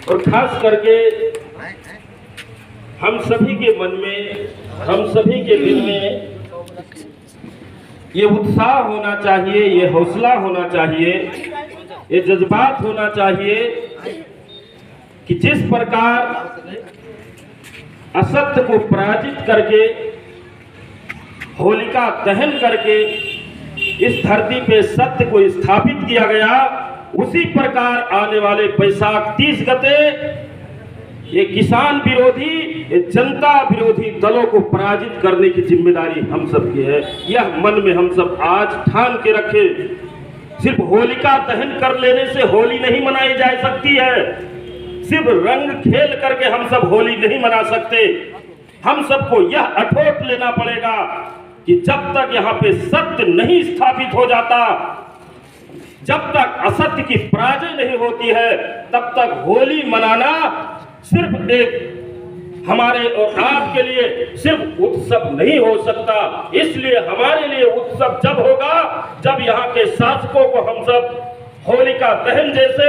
और खास करके हम सभी के मन में, हम सभी के दिल में ये उत्साह होना चाहिए, ये हौसला होना चाहिए, ये जज्बात होना चाहिए कि जिस प्रकार असत्य को पराजित करके, होलिका दहन करके इस धरती पे सत्य को स्थापित किया गया, उसी प्रकार आने वाले बैसाख 30 गते ये किसान विरोधी, ये जनता विरोधी दलों को पराजित करने की जिम्मेदारी हम सब की है। यह मन में हम सब आज ठान के रखें। सिर्फ होलिका दहन कर लेने से होली नहीं मनाई जा सकती है, सिर्फ रंग खेल करके हम सब होली नहीं मना सकते। हम सबको यह अठोट लेना पड़ेगा कि जब तक यहाँ पे सत्य नहीं स्थापित हो जाता, जब तक असत्य की पराजय नहीं होती है, तब तक होली मनाना सिर्फ एक हमारे और आपके लिए सिर्फ उत्सव नहीं हो सकता। इसलिए हमारे लिए उत्सव जब होगा जब यहाँ के शासकों को हम सब होलिका दहन जैसे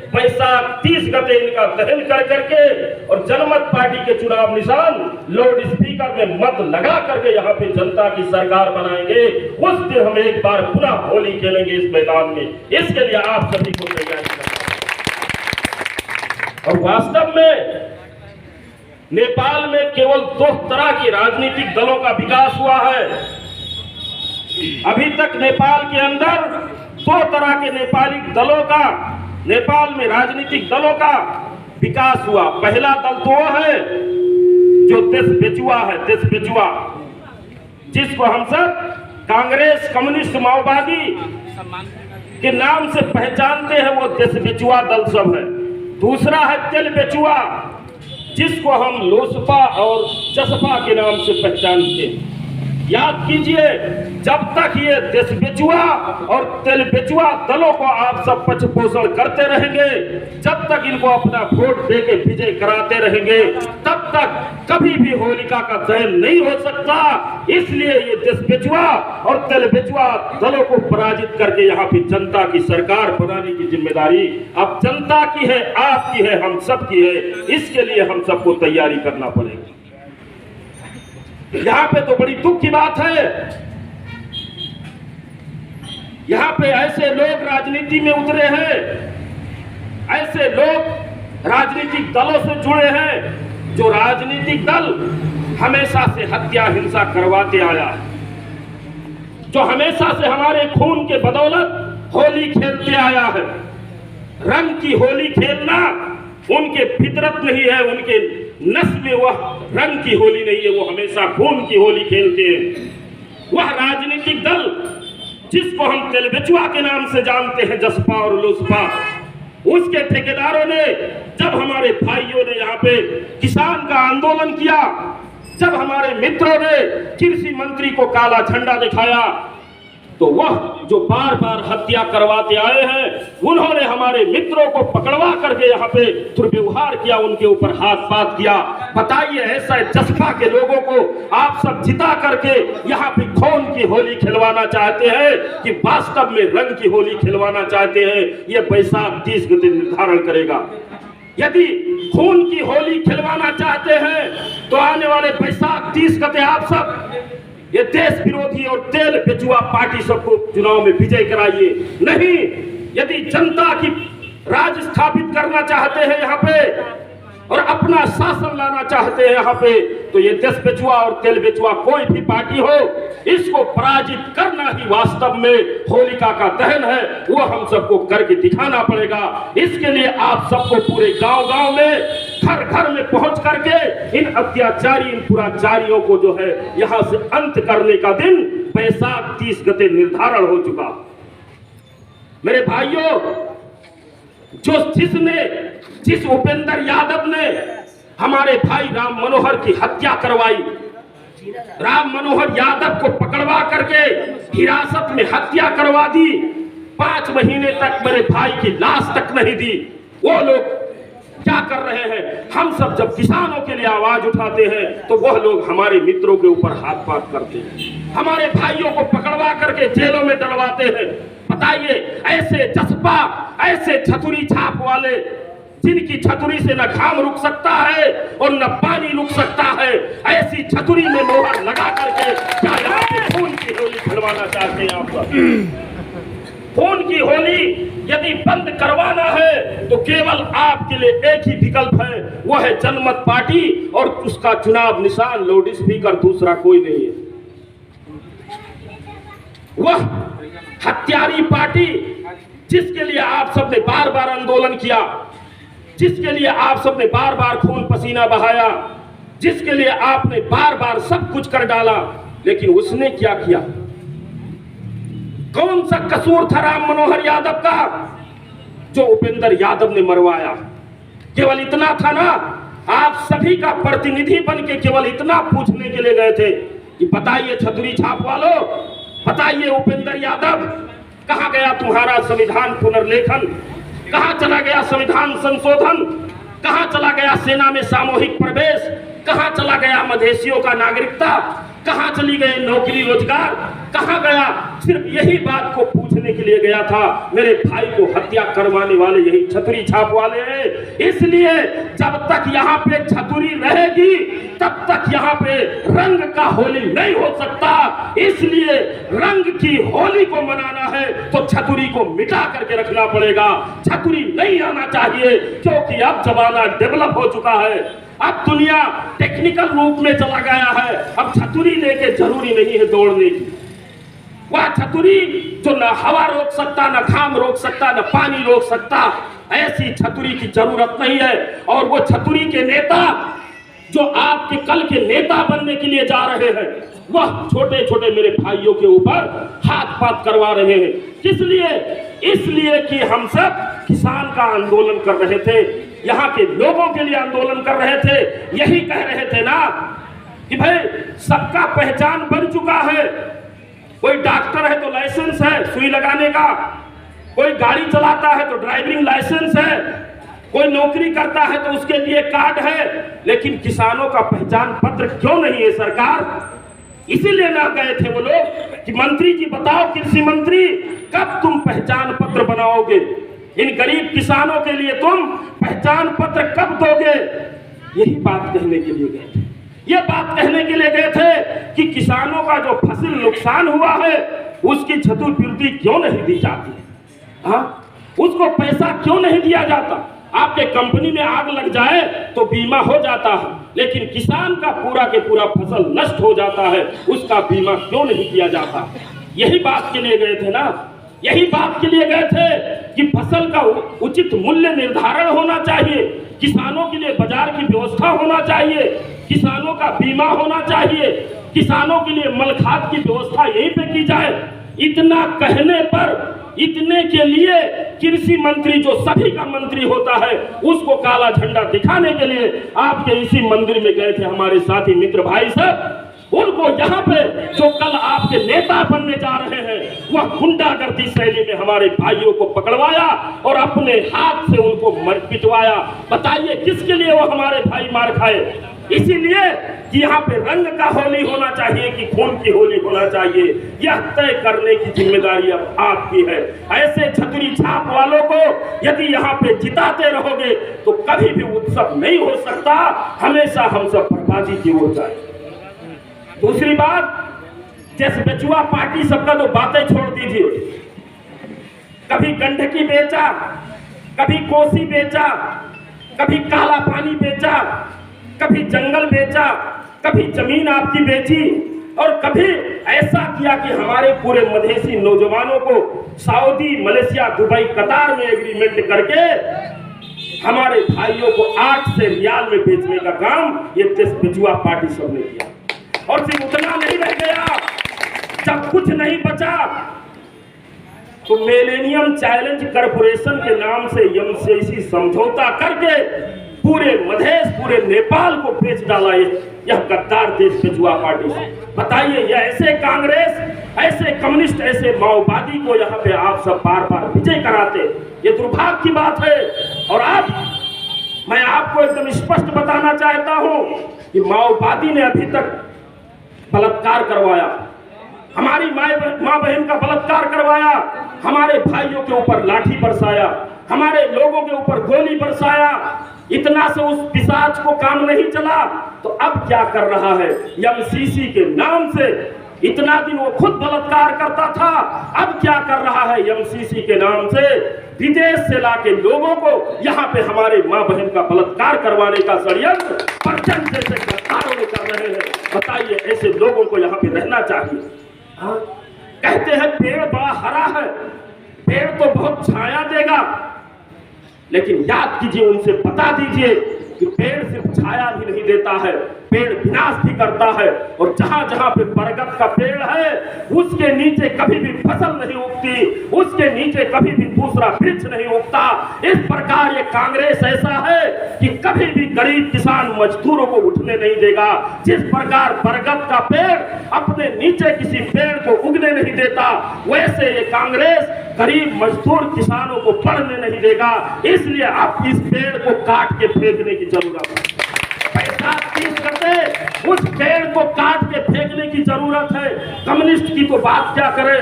बैसाख 30 गते इनका दहन कर करके और जनमत पार्टी के चुनाव निशान लाउड स्पीकर में मत लगा करके यहाँ पे जनता की सरकार बनाएंगे। उस दिन हम एक बार पुनः होली खेलेंगे इस मैदान में। इसके लिए आप सभी को तैयारी करना। और वास्तव में नेपाल में केवल 2 तरह के राजनीतिक दलों का विकास हुआ है। अभी तक नेपाल के अंदर 2 तरह के नेपाल में राजनीतिक दलों का विकास हुआ। पहला दल तो वो है जो देश बेचुआ है, देश बेचुआ, जिसको हम सब कांग्रेस, कम्युनिस्ट, माओवादी के नाम से पहचानते हैं, वो देश बेचुआ दल सब है। दूसरा है तेल बेचुआ, जिसको हम लोसपा और जसपा के नाम से पहचानते हैं। याद कीजिए, जब तक ये देश बेचुआ और तेल बेचुआ दलों को आप सब पचपोषण करते रहेंगे, जब तक इनको अपना वोट देके विजय कराते रहेंगे, तब तक कभी भी होलिका का दहन नहीं हो सकता। इसलिए ये देश बेचुआ और तेल बेचुआ दलों को पराजित करके यहाँ पे जनता की सरकार बनाने की जिम्मेदारी अब जनता की है, आपकी है, हम सब की है। इसके लिए हम सबको तैयारी करना पड़ेगा। यहाँ पे तो बड़ी दुख की बात है, यहाँ पे ऐसे लोग राजनीति में उतरे हैं, ऐसे लोग राजनीतिक दलों से जुड़े हैं जो राजनीतिक दल हमेशा से हत्या हिंसा करवाते आया है, जो हमेशा से हमारे खून के बदौलत होली खेलते आया है। रंग की होली खेलना उनके फितरत नहीं है, उनके नस में वह रंग की होली नहीं है, वो हमेशा खून की होली खेलते हैं। वह राजनीतिक दल जिसको हम तेल बेचुआ के नाम से जानते हैं, जसपा और लोसपा, उसके ठेकेदारों ने जब हमारे भाइयों ने यहाँ पे किसान का आंदोलन किया, जब हमारे मित्रों ने कृषि मंत्री को काला झंडा दिखाया, तो वह जो बार बार हत्या करवाते आए हैं, उन्होंने हमारे मित्रों को पकड़वा करके यहाँ पे दुर्व्यवहार किया, उनके ऊपर हाथ पात किया। बताइए, ऐसा जसपा के लोगों को आप सब जिता करके यहाँ पे खून की होली खिलवाना चाहते हैं कि वास्तव में रंग की होली खिलवाना चाहते हैं? ये बैसाख 30 गते निर्धारण करेगा। यदि खून की होली खिलवाना चाहते हैं तो आने वाले बैसाख 30 गते आप सब ये देश विरोधी और तेल बेचुआ पार्टी सबको चुनाव में विजय कराइए। नहीं, यदि जनता की राज स्थापित करना चाहते हैं यहाँ पे और अपना शासन लाना चाहते हैं यहाँ पे, तो ये देश बेचुआ और तेल बेचुआ कोई भी पार्टी हो, इसको पराजित करना ही वास्तव में होलिका का दहन है। वो हम सबको करके दिखाना पड़ेगा। इसके लिए आप सबको पूरे गांव-गांव में, घर घर में पहुंच करके इन अत्याचारी, इन पुराचारियों को जो है यहाँ से अंत करने का दिन बैसाख 30 गते निर्धारण हो चुका। मेरे भाइयों, जिस उपेंद्र यादव ने हमारे भाई राम मनोहर की हत्या करवाई, राम मनोहर यादव को पकड़वा करके हिरासत में हत्या करवा दी, 5 महीने तक मेरे भाई की लाश तक नहीं दी। वो लोग क्या कर रहे हैं? हम सब जब किसानों के लिए आवाज उठाते हैं तो वह लोग हमारे मित्रों के ऊपर हाथ पात करते हैं, हमारे भाइयों को पकड़वा करके जेलों में डलवाते हैं। बताइए, ऐसे जसपा, ऐसे छतुरी छाप वाले जिनकी छतुरी से न घाम रुक सकता है और न पानी रुक सकता है, ऐसी छतुरी में मोहर लगा करके क्या यहाँ पे खून की होली खिलवाना चाहते हैं आप सब? खून की होली यदि बंद करवाना है तो केवल आपके लिए एक ही विकल्प है, वह है जनमत पार्टी और उसका चुनाव निशान लाउड स्पीकर, दूसरा कोई नहीं है। वह हत्यारी पार्टी जिसके लिए आप सबने बार बार आंदोलन किया, जिसके लिए आप सबने बार बार खून पसीना बहाया, जिसके लिए आपने बार बार सब कुछ कर डाला, लेकिन उसने क्या किया? कौन सा कसूर था राम मनोहर यादव का जो उपेंद्र यादव ने मरवाया? केवल इतना था ना, आप सभी का प्रतिनिधि बन के केवल इतना पूछने के लिए गए थे कि बताइए छतुरी छाप वालों, बताइए उपेंद्र यादव, कहां गया तुम्हारा संविधान पुनर्लेखन? कहां चला गया संविधान संशोधन? कहां चला गया सेना में सामूहिक प्रवेश? कहां चला गया मधेसियों का नागरिकता? कहां चली गई नौकरी रोजगार? कहां गया? सिर्फ यही बात को पूछने के लिए गया था। मेरे भाई को हत्या करवाने वाले यही छतुरी छाप वाले हैं। इसलिए जब तक यहाँ पे छतुरी रहेगी तब तक यहाँ पे रंग का होली नहीं हो सकता। इसलिए रंग की होली को मनाना है तो छतुरी को मिटा करके रखना पड़ेगा। छतुरी नहीं आना चाहिए क्योंकि अब जमाना डेवलप हो चुका है, अब दुनिया टेक्निकल रूप में चला गया है। अब छतुरी लेके जरूरी नहीं है दौड़ने की। वह छतुरी जो न हवा रोक सकता, न घाम रोक सकता, न पानी रोक सकता, ऐसी छतुरी की जरूरत नहीं है। और वो छतुरी के नेता जो आपके कल के नेता बनने के लिए जा रहे हैं, वह छोटे छोटे मेरे भाइयों के ऊपर हाथ पात करवा रहे हैं। किस लिए? इसलिए कि हम सब किसान का आंदोलन कर रहे थे, यहाँ के लोगों के लिए आंदोलन कर रहे थे। यही कह रहे थे ना कि भाई सबका पहचान बन चुका है। कोई डॉक्टर है तो लाइसेंस है सुई लगाने का, कोई गाड़ी चलाता है तो ड्राइविंग लाइसेंस है, कोई नौकरी करता है तो उसके लिए कार्ड है, लेकिन किसानों का पहचान पत्र क्यों नहीं है सरकार? इसीलिए ना गए थे वो लोग कि मंत्री जी बताओ, कृषि मंत्री कब तुम पहचान पत्र बनाओगे? इन गरीब किसानों के लिए तुम पहचान पत्र कब दोगे? यही बात कहने के लिए गए थे। ये बात कहने के लिए गए थे कि किसानों का जो फसल नुकसान हुआ है उसकी क्षतिपूर्ति क्यों नहीं दी जाती है? हाँ, उसको पैसा क्यों नहीं दिया जाता? आपके कंपनी में आग लग जाए तो बीमा हो जाता है, लेकिन किसान का पूरा के पूरा फसल नष्ट हो जाता है, उसका बीमा क्यों नहीं किया जाता? यही बात के लिए गए थे ना, यही बात के लिए गए थे कि फसल का उचित मूल्य निर्धारण होना चाहिए, किसानों के लिए बाजार की व्यवस्था होना चाहिए, किसानों का बीमा होना चाहिए, किसानों के लिए मल खाद की व्यवस्था यहीं पे की जाए। इतना कहने पर, इतने के लिए कृषि मंत्री जो सभी का मंत्री होता है उसको काला झंडा दिखाने के लिए आपके इसी मंदिर में गए थे हमारे साथी मित्र भाई सब। उनको यहाँ पे जो कल आपके नेता बनने जा रहे हैं वह गुंडागर्दी शैली में हमारे भाइयों को पकड़वाया और अपने हाथ से उनको पिटवाया। बताइए किसके लिए वो हमारे भाई मार खाए? इसीलिए कि यहाँ पे रंग का होली होना चाहिए कि खून की होली होना चाहिए, यह तय करने की जिम्मेदारी अब आपकी है। ऐसे छतुरी छाप वालों को यदि यहाँ पे जिताते रहोगे तो कभी भी उत्सव नहीं हो सकता, हमेशा हम सब बर्बादी की ओर जाए। दूसरी बात, जैसे बेचुआ पार्टी सबका तो बातें छोड़ दीजिए, कभी गंडकी बेचा, कभी कोसी बेचा, कभी काला पानी बेचा, कभी जंगल बेचा, कभी जमीन आपकी बेची, और कभी ऐसा किया कि हमारे पूरे मधेसी नौजवानों को सऊदी, मलेशिया, दुबई, कतार में एग्रीमेंट करके हमारे भाइयों को 8 से रियाल में बेचने का काम ये बेचुआ पार्टी सब ने किया। और सिर्फ उतना नहीं रह गया, जब कुछ नहीं बचा तो मिलेनियम चैलेंज कॉर्पोरेशन के नाम से एमसीसी समझौता करके पूरे मधेश, पूरे नेपाल को बेच डाला। यह गद्दार देश बेचुआ पार्टी से। बताइए, यह ऐसे कांग्रेस, ऐसे कम्युनिस्ट, ऐसे माओवादी को यहाँ पे आप सब बार बार विजय कराते, ये दुर्भाग्य की बात है। और अब मैं आपको एकदम स्पष्ट बताना चाहता हूँ कि माओवादी ने अभी तक बलात्कार करवाया, हमारी माँ बहन का बलात्कार करवाया, हमारे भाइयों के ऊपर लाठी बरसाया, हमारे लोगों के ऊपर गोली बरसाया, इतना से उस पिशाच को काम नहीं चला तो अब क्या कर रहा है? एमसीसी के नाम से इतना दिन वो खुद बलात्कार करता था, अब क्या कर रहा है? एमसीसी के नाम से विदेश से लाके लोगों को यहाँ पे हमारे माँ बहन का बलात्कार करवाने का षड्यंत्र प्रचंड जैसे गद्दारों ने कर रहे हैं। बताइए, ऐसे लोगों को यहाँ पे रहना चाहिए? हाँ? कहते हैं पेड़ बड़ा हरा है, पेड़ तो बहुत छाया देगा, लेकिन याद कीजिए, उनसे बता दीजिए कि पेड़ सिर्फ छाया भी नहीं देता है, पेड़ विनाश भी करता है। और जहां जहां पे बरगद का पेड़ है उसके नीचे कभी भी फसल नहीं उगती, उसके नीचे कभी भी दूसरा वृक्ष नहीं उगता। इस प्रकार ये कांग्रेस ऐसा है कि कभी भी गरीब किसान मजदूरों को उठने नहीं देगा। जिस प्रकार बरगद का पेड़ अपने नीचे किसी पेड़ को उगने नहीं देता, वैसे ये कांग्रेस गरीब मजदूर किसानों को बढ़ने नहीं देगा। इसलिए अब इस पेड़ को काट के फेंकने की जरूरत है। पैसा 30 करते उस पेड़ को काट के फेंकने की जरूरत है। कम्युनिस्ट की तो बात क्या करे,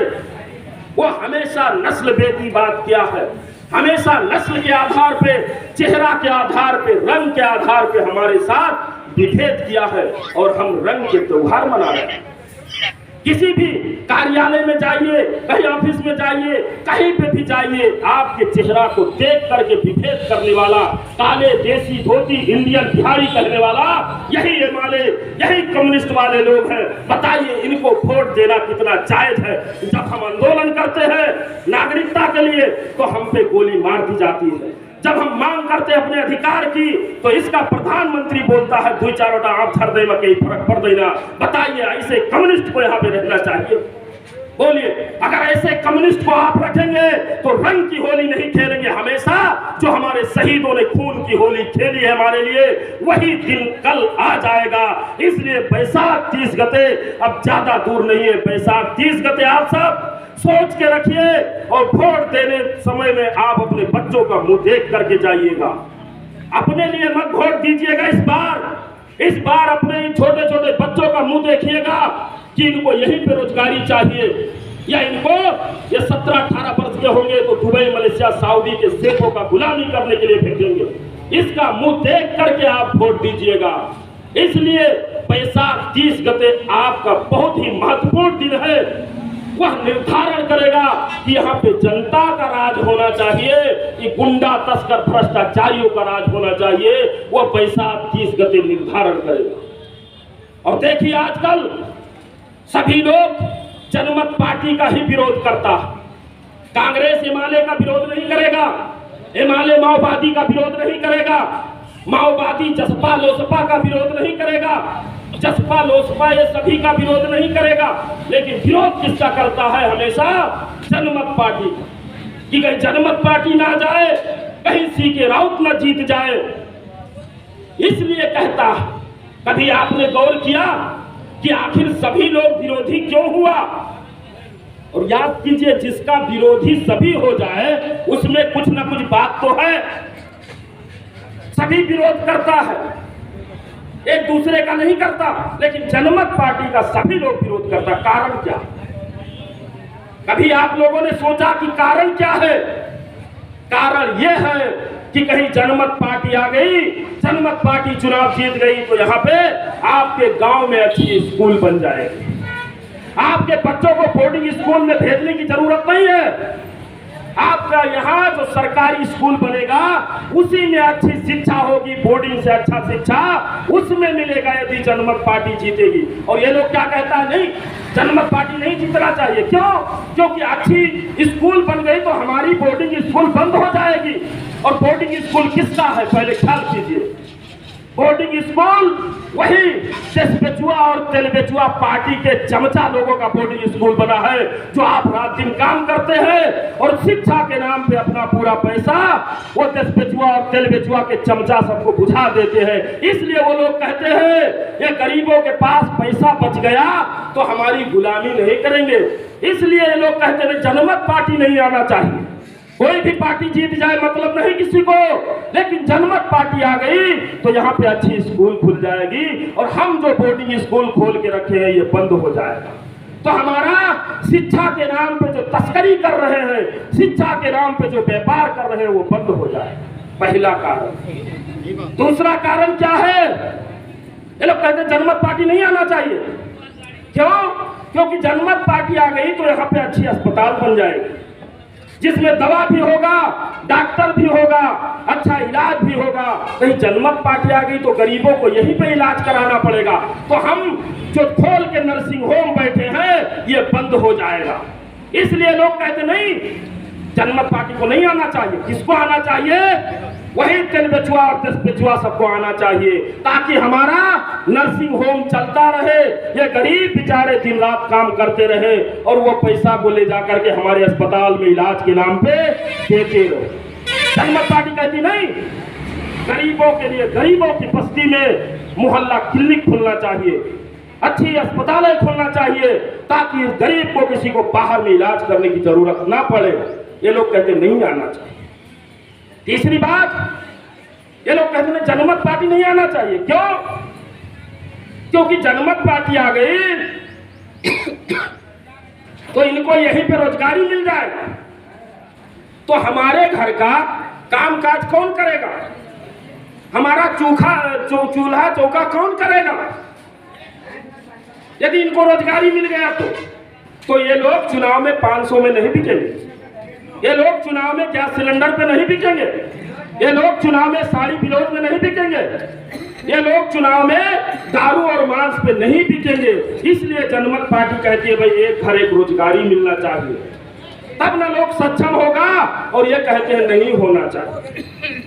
वो हमेशा नस्ल भेदी बात किया है, हमेशा नस्ल के आधार पे, चेहरा के आधार पे, रंग के आधार पे हमारे साथ विभेद किया है और हम रंग के त्योहार मना रहे हैं। किसी भी कार्यालय में जाइए, कहीं ऑफिस में जाइए, कहीं पे भी जाइए, आपके चेहरा को देख करके विभेद करने वाला, काले देसी धोती इंडियन बिहारी कहने वाला यही एमएलए, यही कम्युनिस्ट वाले लोग हैं। बताइए, इनको वोट देना कितना जायज है? जब हम आंदोलन करते हैं नागरिकता के लिए तो हम पे गोली मार दी जाती है। जब हम मांग करते हैं अपने अधिकार की तो इसका प्रधानमंत्री बोलता है दुई चारोटा आप धर दे में कहीं फर्क पड़ देना। बताइए, ऐसे कम्युनिस्ट को यहाँ पे रहना चाहिए? बोलिए, अगर ऐसे कम्युनिस्ट को आप रखेंगे तो रंग की होली नहीं खेलेंगे। हमेशा जो हमारे शहीदों ने खून की होली खेली है हमारे लिए, वही दिन कल आ जाएगा। इसलिए बैसाख 30 गते अब ज्यादा दूर नहीं है। बैसाख 30 गते आप सब सोच के रखिए और वोट देने समय में आप अपने बच्चों का मुंह देख करके जाइएगा। अपने लिए मत वोट दीजिएगा इस बार अपने छोटे छोटे बच्चों का मुंह देखिएगा कि इनको यहीं पे रोजगारी चाहिए, या इनको ये 17-18 वर्ष के होंगे तो दुबई, मलेशिया, सऊदी के शेखों का गुलामी करने के लिए भेजेंगे। इसका मुंह देख करके आप वोट दीजिएगा। इसलिए बैसाख 30 गते आपका बहुत ही महत्वपूर्ण दिन है। वह निर्धारण करेगा कि यहाँ पे जनता का राज होना चाहिए कि गुंडा तस्कर भ्रष्टाचारियों का राज होना चाहिए। वह बैसाख 30 गते निर्धारण करेगा। और देखिए, आजकल सभी लोग जनमत पार्टी का ही विरोध करता है। कांग्रेस एमएलए का विरोध नहीं करेगा, एमएलए माओवादी का विरोध नहीं करेगा, माओवादी जसपा लोसपा का विरोध नहीं करेगा, जसपा लोसपा ये सभी का विरोध नहीं करेगा। लेकिन विरोध किसका करता है? हमेशा जनमत पार्टी का, कि कहीं जनमत पार्टी ना जाए, कहीं सीके राउत ना जीत जाए। इसलिए कहता है, कभी आपने गौर किया कि आखिर सभी लोग विरोधी क्यों हुआ? और याद कीजिए, जिसका विरोधी सभी हो जाए उसमें कुछ ना कुछ बात तो है। सभी विरोध करता है, एक दूसरे का नहीं करता, लेकिन जनमत पार्टी का सभी लोग विरोध करता। कारण क्या? कभी आप लोगों ने सोचा कि कारण क्या है? कारण यह है कि कहीं जनमत पार्टी आ गई, जनमत पार्टी चुनाव जीत गई तो यहाँ पे आपके गांव में अच्छी स्कूल बन जाएगी। आपके बच्चों को बोर्डिंग स्कूल में भेजने की जरूरत नहीं है। आपका यहाँ जो सरकारी स्कूल बनेगा उसी में अच्छी शिक्षा होगी, बोर्डिंग से अच्छा शिक्षा उसमें मिलेगा यदि जनमत पार्टी जीतेगी। और ये लोग क्या कहता है, नहीं जनमत पार्टी नहीं जीतना चाहिए। क्यों? क्योंकि अच्छी स्कूल बन गई तो हमारी बोर्डिंग स्कूल बंद हो जाएगी। और बोर्डिंग स्कूल किसका है? पहले ख्याल कीजिए। बोर्डिंग स्कूल वही देशबेचुआ और तेलबेचुआ पार्टी के चमचा लोगों का बोर्डिंग स्कूल बना है, जो आप रात दिन काम करते हैं और शिक्षा के नाम पे अपना पूरा पैसा वो देशबेचुआ और तेलबेचुआ के चमचा सबको बुझा देते हैं। इसलिए वो लोग कहते हैं ये गरीबों के पास पैसा बच गया तो हमारी गुलामी नहीं करेंगे। इसलिए ये लोग कहते हैं जनमत पार्टी नहीं आना चाहिए। कोई भी पार्टी जीत जाए मतलब नहीं किसी को, लेकिन जनमत पार्टी आ गई तो यहाँ पे अच्छी स्कूल खुल जाएगी और हम जो बोर्डिंग स्कूल खोल के रखे हैं ये बंद हो जाएगा। तो हमारा शिक्षा के नाम पे जो तस्करी कर रहे हैं, शिक्षा के नाम पे जो व्यापार कर रहे हैं, वो बंद हो जाए। पहला कारण। दूसरा कारण क्या है? ये लोग कहते हैं जनमत पार्टी नहीं आना चाहिए। क्यों? क्योंकि जनमत पार्टी आ गई तो यहाँ पे अच्छी अस्पताल बन जाएगी, जिसमें दवा भी होगा, डॉक्टर भी होगा, अच्छा इलाज भी होगा। कहीं जनमत पार्टी आ गई तो गरीबों को यहीं पे इलाज कराना पड़ेगा, तो हम जो खोल के नर्सिंग होम बैठे हैं ये बंद हो जाएगा। इसलिए लोग कहते नहीं, जनमत पार्टी को नहीं आना चाहिए। किसको आना चाहिए? वही तेल बेचुआ और दस बेचुआ सबको आना चाहिए, ताकि हमारा नर्सिंग होम चलता रहे। ये गरीब बेचारे दिन रात काम करते रहे और वो पैसा को ले जाकर के हमारे अस्पताल में इलाज के नाम पे देते रहे। जनमत पार्टी कहती नहीं, गरीबों के लिए, गरीबों की बस्ती में मोहल्ला क्लिनिक खुलना चाहिए, अच्छी अस्पतालें खोलना चाहिए, ताकि इस गरीब को किसी को बाहर में इलाज करने की जरूरत ना पड़े। ये लोग कहते नहीं आना चाहिए। तीसरी बात, ये लोग कहते हैं जनमत पार्टी नहीं आना चाहिए। क्यों? क्योंकि जनमत पार्टी आ गई तो इनको यहीं पे रोजगारी मिल जाएगा, तो हमारे घर का कामकाज कौन करेगा? हमारा चूल्हा चौका कौन करेगा? यदि इनको रोजगारी मिल गया तो ये लोग चुनाव में 500 में नहीं बिकेंगे, ये लोग चुनाव में गैस सिलेंडर पे नहीं बिकेंगे, ये लोग चुनाव में साड़ी ब्लाउज में नहीं बिकेंगे, ये लोग चुनाव में दारू और मांस पे नहीं बिकेंगे। इसलिए जनमत पार्टी कहती है भाई एक घर एक रोजगारी मिलना चाहिए, तब ना लोग सक्षम होगा। और ये कहते हैं नहीं होना चाहिए।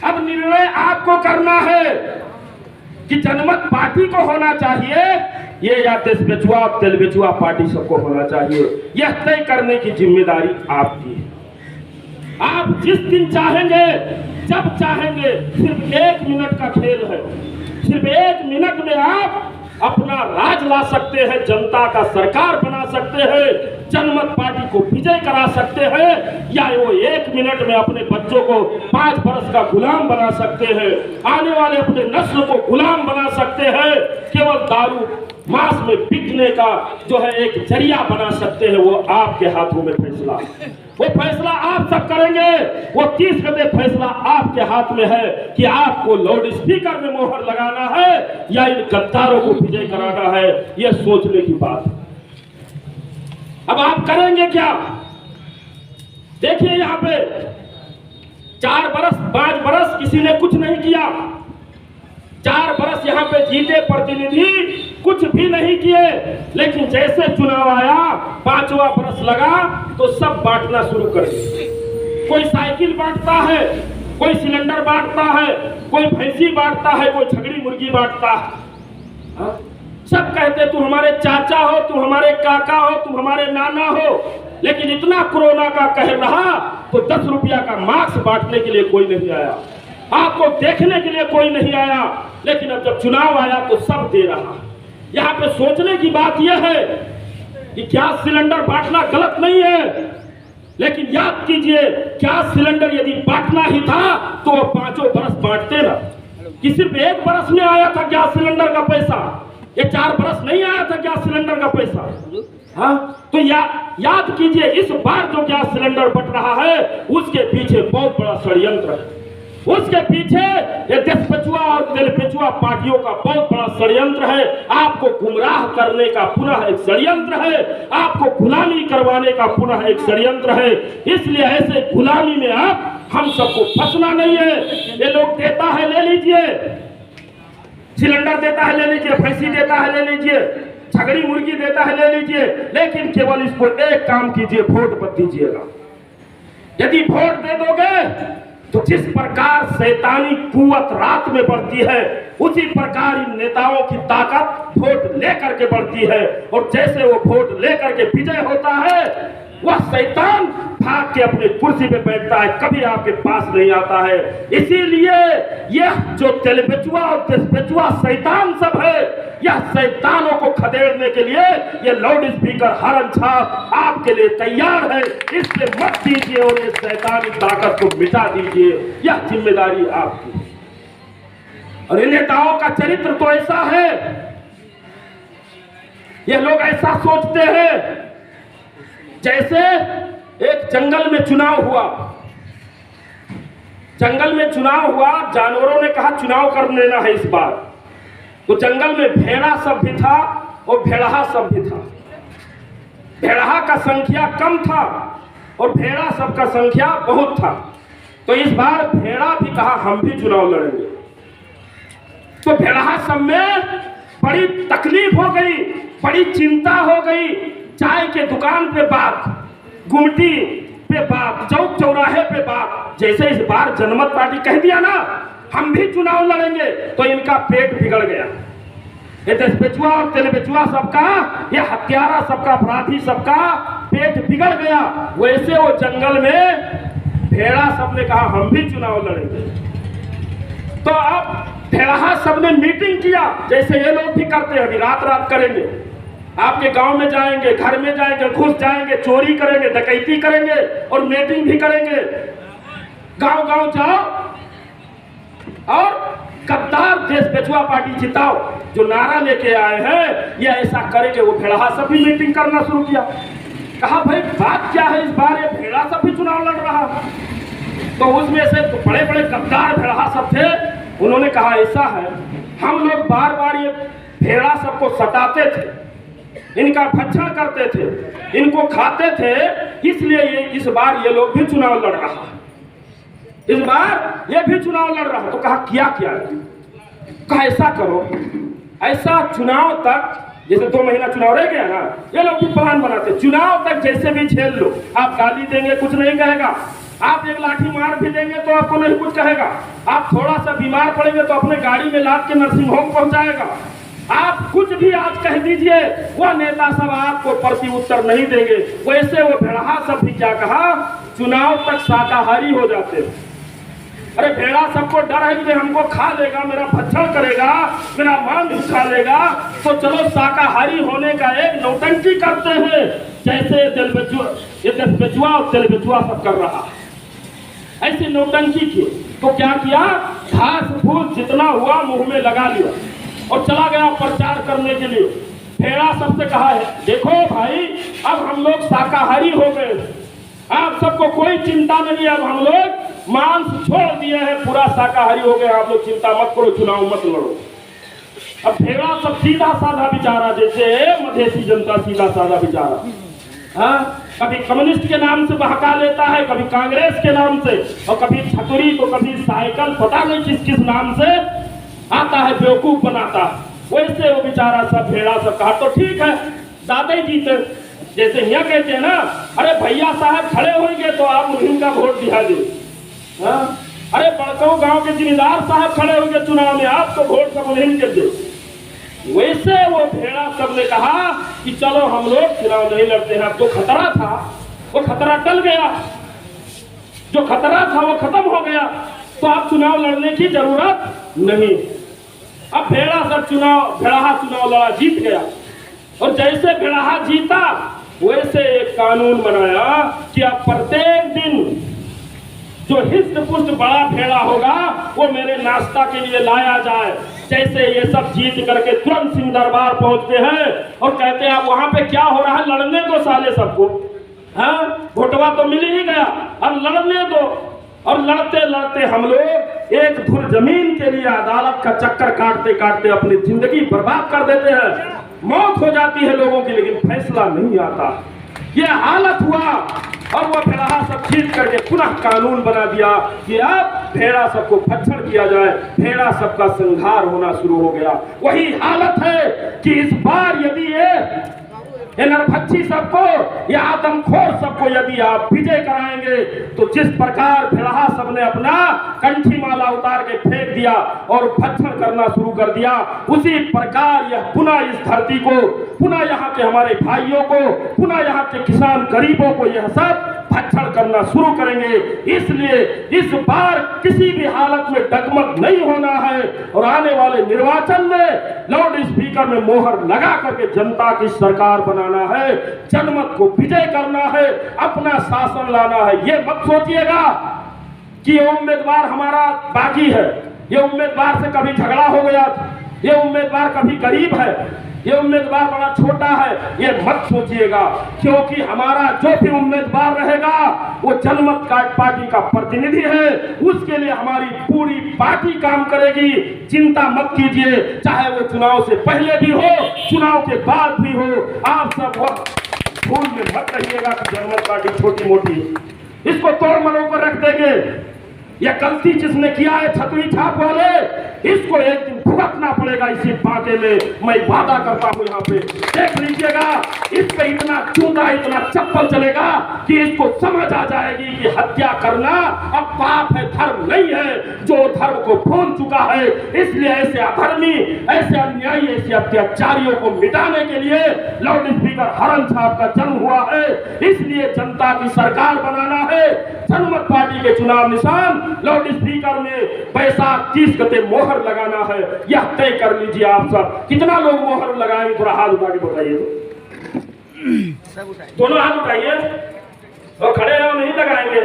अब निर्णय आपको करना है कि जनमत पार्टी को होना चाहिए ये या देश बेचुआ तेल बेचुआ पार्टी सबको होना चाहिए। यह तय करने की जिम्मेदारी आपकी है। आप जिस दिन चाहेंगे, जब चाहेंगे, सिर्फ 1 मिनट का खेल है, सिर्फ 1 मिनट में आप अपना राज ला सकते हैं, जनता का सरकार बना सकते हैं, जनमत पार्टी को विजय करा सकते हैं, या वो 1 मिनट में अपने बच्चों को 5 बरस का गुलाम बना सकते हैं, आने वाले अपने नस्ल को गुलाम बना सकते हैं, केवल दारू मांस में बिकने का जो है एक जरिया बना सकते हैं। वो आपके हाथों में फैसला, वो फैसला आप सब करेंगे। वो 30 गते फैसला आपके हाथ में है कि आपको लाउड स्पीकर में मोहर लगाना है या इन गद्दारों को विजय कराना है। ये सोचने की बात है। अब आप करेंगे क्या? देखिए यहाँ पे 4 बरस 5 बरस किसी ने कुछ नहीं किया, 4 बरस यहाँ पे जीते प्रतिनिधि कुछ भी नहीं किए, लेकिन जैसे चुनाव आया 5वां बरस लगा तो सब बांटना शुरू कर दिए। कोई साइकिल बांटता है, कोई सिलेंडर बांटता है, कोई भैंसी बांटता है, कोई छगड़ी मुर्गी बांटता है। सब कहते तू हमारे चाचा हो, तू हमारे काका हो, तू हमारे नाना हो। लेकिन इतना कोरोना का कहर रहा तो 10 रुपया का मास्क बांटने के लिए कोई नहीं आया, आपको देखने के लिए कोई नहीं आया। लेकिन अब जब चुनाव आया तो सब दे रहा। यहाँ पे सोचने की बात यह है कि गैस सिलेंडर बांटना गलत नहीं है, लेकिन याद कीजिए गैस सिलेंडर यदि बांटना ही था तो वो 5 बरस बांटते ना, कि सिर्फ 1 बरस में आया था गैस सिलेंडर का पैसा, ये 4 बरस नहीं आया था गैस सिलेंडर का पैसा। हाँ, तो याद कीजिए इस बार जो गैस सिलेंडर बट रहा है उसके पीछे बहुत बड़ा षड्यंत्र है। उसके पीछे ये देश बेचुआ और तेल बेचुआ पार्टियों का बहुत बड़ा षड्यंत्र है। आपको गुमराह करने का पुनः एक षड्यंत्र है, आपको गुलामी करवाने का पुनः एक षड्यंत्र है। इसलिए ऐसे गुलामी में आप हम सबको फंसना नहीं है। ये लोग देता है ले लीजिए, सिलेंडर देता है ले लीजिए, भैंसी देता है ले लीजिए, छगड़ी मुर्गी देता है ले लीजिए, लेकिन केवल इसको एक काम कीजिए, वोट मत दीजिएगा। यदि वोट दे दोगे तो जिस प्रकार शैतानी कुव्वत रात में बढ़ती है उसी प्रकार इन नेताओं की ताकत वोट लेकर के बढ़ती है। और जैसे वो वोट लेकर के विजय होता है वह शैतान भाग के अपने कुर्सी पे बैठता है, कभी आपके पास नहीं आता है। इसीलिए यह जो तेल बेचुआ और देश बेचुआ शैतान सब है, यह शैतानों को खदेड़ने के लिए ये लाउड स्पीकर हरन छाप आपके लिए तैयार है। इससे मत दीजिए और इस शैतानी ताकत को मिटा दीजिए, यह जिम्मेदारी आपकी है। और इन नेताओं का चरित्र तो ऐसा है ये लोग ऐसा सोचते हैं जैसे एक जंगल में चुनाव हुआ, जंगल में चुनाव हुआ, जानवरों ने कहा चुनाव कर लेना है इस बार। तो जंगल में भेड़ा सब भी था और भेड़हा सब भी था। भेड़हा का संख्या कम था और भेड़ा सब का संख्या बहुत था। तो इस बार भेड़ा भी कहा हम भी चुनाव लड़ेंगे। तो भेड़हा सब में बड़ी तकलीफ हो गई, बड़ी चिंता हो गई। चाय के दुकान पे बात, गुमटी पे बात, चौक चौराहे पे बात। जैसे इस बार जनमत पार्टी कह दिया ना हम भी चुनाव लड़ेंगे, तो इनका पेट बिगड़ गया। ये दसबेचुआ और तेलबेचुआ सबका, ये हत्यारा सबका, अपराधी सबका पेट बिगड़ गया। वैसे वो जंगल में भेड़ा सब ने कहा हम भी चुनाव लड़ेंगे। तो अब भेड़हा सब ने मीटिंग किया, जैसे ये लोग भी करते हैं, अभी रात रात करेंगे। आपके गांव में जाएंगे, घर में जाएंगे, घुस जाएंगे, चोरी करेंगे, डकैती करेंगे और मीटिंग भी करेंगे। गांव गांव जाओ और गद्दार देश बेचुआ पार्टी जिताओ जो नारा लेके आए हैं, ये ऐसा करेंगे। वो भेड़हा सब भी मीटिंग करना शुरू किया। कहा भाई बात क्या है, इस बार ये भेड़ा सब भी चुनाव लड़ रहा। तो उसमें से तो बड़े बड़े गद्दार भेड़हा सब थे, उन्होंने कहा ऐसा है, हम लोग बार बार ये भेड़ा सबको सताते थे, इनका भक्षण करते थे, इनको खाते थे, इसलिए ये इस बार ये लोग भी चुनाव लड़ रहा है, इस बार ये भी चुनाव लड़ रहा है। तो कहा किया क्या है? कहा ऐसा करो, ऐसा चुनाव तक, जैसे 2 महीना चुनाव रह गया ना, ये लोग भी प्लान बनाते, चुनाव तक जैसे भी झेल लो। आप गाली देंगे कुछ नहीं कहेगा, आप एक लाठी मार भी देंगे तो आपको नहीं कुछ कहेगा, आप थोड़ा सा बीमार पड़ेंगे तो अपने गाड़ी में लाद के नर्सिंग होम पहुंचाएगा। आप कुछ भी आज कह दीजिए, वह नेता सब आपको प्रति उत्तर नहीं देंगे। वैसे वो भेड़हा सब भी क्या कहा, चुनाव तक शाकाहारी हो जाते। अरे भेड़ा सबको डर है कि हमको खा लेगा, मेरा भक्षण करेगा, मेरा मांस खा लेगा, तो चलो शाकाहारी होने का एक नौटंकी करते हैं, जैसे दसबेचुआ और तेलबेचुआ सब कर रहा है। ऐसे नौटंकी की तो क्या किया, घास फूस जितना हुआ मुंह में लगा लिया और चला गया प्रचार करने के लिए। भेड़ा सबसे कहा है देखो भाई अब हम लोग शाकाहारी हो गए, आप सबको कोई चिंता नहीं, अब हम लोग मांस छोड़ दिए हैं, पूरा शाकाहारी हो गए, आप लोग चिंता मत करो, चुनाव मत लड़ो। अब भेड़ा सब सीधा साधा बेचारा, जैसे मधेसी जनता सीधा साधा बेचारा, हाँ कभी कम्युनिस्ट के नाम से बहका लेता है, कभी कांग्रेस के नाम से, और कभी छतरी तो कभी साइकिल, पता नहीं किस किस नाम से आता है, बेवकूफ बनाता है। वैसे वो बेचारा सब भेड़ा सब कहा तो ठीक है दादा जी, तो जैसे यहाँ कहते हैं ना, अरे भैया साहब खड़े होंगे तो आप मुहिम का वोट दिया दे, अरे बड़काऊ गांव के जिम्मेदार साहब खड़े होंगे चुनाव में, आप तो वोट का मुहिम कर दे। वैसे वो भेड़ा सब ने कहा कि चलो हम लोग चुनाव नहीं लड़ते हैं। अब जो खतरा था वो खतरा टल गया, जो खतरा था वो खत्म हो गया, तो अब चुनाव लड़ने की जरूरत नहीं। अब भेड़ा चुनाव लड़ा, जीत गया, और जैसे भेड़हा जीता वैसे एक कानून बनाया कि अब प्रत्येक दिन जो हिस्ट पुष्ट बड़ा भेड़ा होगा वो मेरे नाश्ता के लिए लाया जाए। जैसे ये सब जीत करके तुरंत सिंह दरबार पहुंचते हैं और कहते हैं अब वहां पे क्या हो रहा है, लड़ने दो साले सबको, हाँ घोटवा तो मिल ही गया, अब लड़ने दो। और लड़ते लड़ते हम लोग एक धुर जमीन के लिए अदालत का चक्कर काटते काटते अपनी जिंदगी बर्बाद कर देते हैं, मौत हो जाती है लोगों की, लेकिन फैसला नहीं आता। ये हालत हुआ और वो भेड़ा सब जीत करके पुनः कानून बना दिया कि अब भेड़ा सबको भक्षण किया जाए, भेड़ा सबका संहार होना शुरू हो गया। वही हालत है कि इस बार यदि ये नरभक्षी सबको, ये आदमखोर सबको यदि आप विजय कराएंगे तो जिस प्रकार भेड़ा सब ने अपना कंठी माला उतार के फेंक दिया और भक्षण करना शुरू कर दिया, उसी प्रकार यह पुनः इस धरती को, पुनः यहाँ के हमारे भाइयों को, पुनः यहाँ के किसान गरीबों को यह सब भक्षण करना शुरू करेंगे। इसलिए इस बार किसी भी हालत में डगमग नहीं होना है और आने वाले निर्वाचन में लाउड स्पीकर में मोहर लगा करके जनता की सरकार बनाना है, जनमत को विजय करना है, अपना शासन लाना है। ये मत सोचिएगा कि ये उम्मीदवार हमारा बागी है, ये उम्मीदवार से कभी झगड़ा हो गया, ये उम्मीदवार कभी गरीब है, ये उम्मीदवार बड़ा छोटा है, ये मत सोचिएगा। क्योंकि हमारा जो भी उम्मीदवार रहेगा वो जनमत पार्टी का प्रतिनिधि है, उसके लिए हमारी पूरी पार्टी काम करेगी। चिंता मत कीजिए, चाहे वो चुनाव से पहले भी हो, चुनाव के बाद भी हो। आप सब वक्त भूल में मत रहिएगा कि जनमत पार्टी छोटी मोटी, इसको तोड़ मरोड़ कर रख देंगे। यह गलती जिसने किया है छतरी छाप वाले, इसको एक दिन भुगतना पड़ेगा इसी बाटे में, मैं वादा करता हूं। यहाँ पे देख लीजिएगा, इस पे इतना जूता इतना चप्पल चलेगा कि इसको समझ आ जाएगी कि हत्या करना अब पाप है, धर्म नहीं है। जो धर्म को भूल चुका है, इसलिए ऐसे अधर्मी, ऐसे अन्यायी, ऐसे अत्याचारियों को मिटाने के लिए लाउड स्पीकर हरण साहब का जन्म हुआ है। इसलिए जनता की सरकार बनाना है। जनमत पार्टी के चुनाव निशान लाउड स्पीकर में बैसाख 30 गते मोहर लगाना है, यह तय कर लीजिए। आप सब कितना लोग मोहर लगाएंगे, थोड़ा हाथ उठा के बताइए। दोनों हाथ उठाइए और खड़े रहो, नहीं लगाएंगे।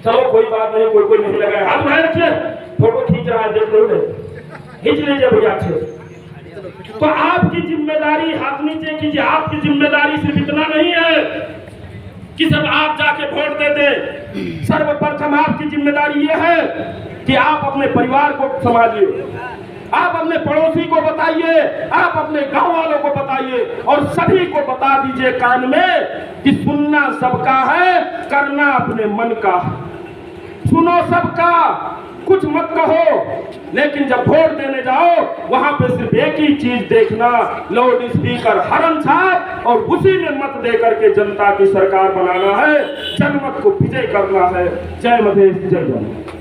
चलो कोई बात नहीं, कोई कोई नहीं लगाए, हाथ उठाए रखिए। फोटो खींच रहा है, देख लो, खींच लीजिए भैया अच्छे। तो आपकी जिम्मेदारी, हाथ नीचे कीजिए, आपकी जिम्मेदारी सिर्फ इतना नहीं है कि सब आप जाके वोट दे दें। सर्वप्रथम आपकी जिम्मेदारी यह है कि आप अपने परिवार को संभालिए, आप अपने पड़ोसी को बताइए, आप अपने गांव वालों को बताइए और सभी को बता दीजिए कान में कि सुनना सबका है, करना अपने मन का। सुनो सबका, कुछ मत कहो, लेकिन जब वोट देने जाओ वहां पे सिर्फ एक ही चीज देखना, लाउड स्पीकर हरण छाप, और उसी में मत दे करके जनता की सरकार बनाना है, जनमत को विजय करना है। जय मधेश, जय जय।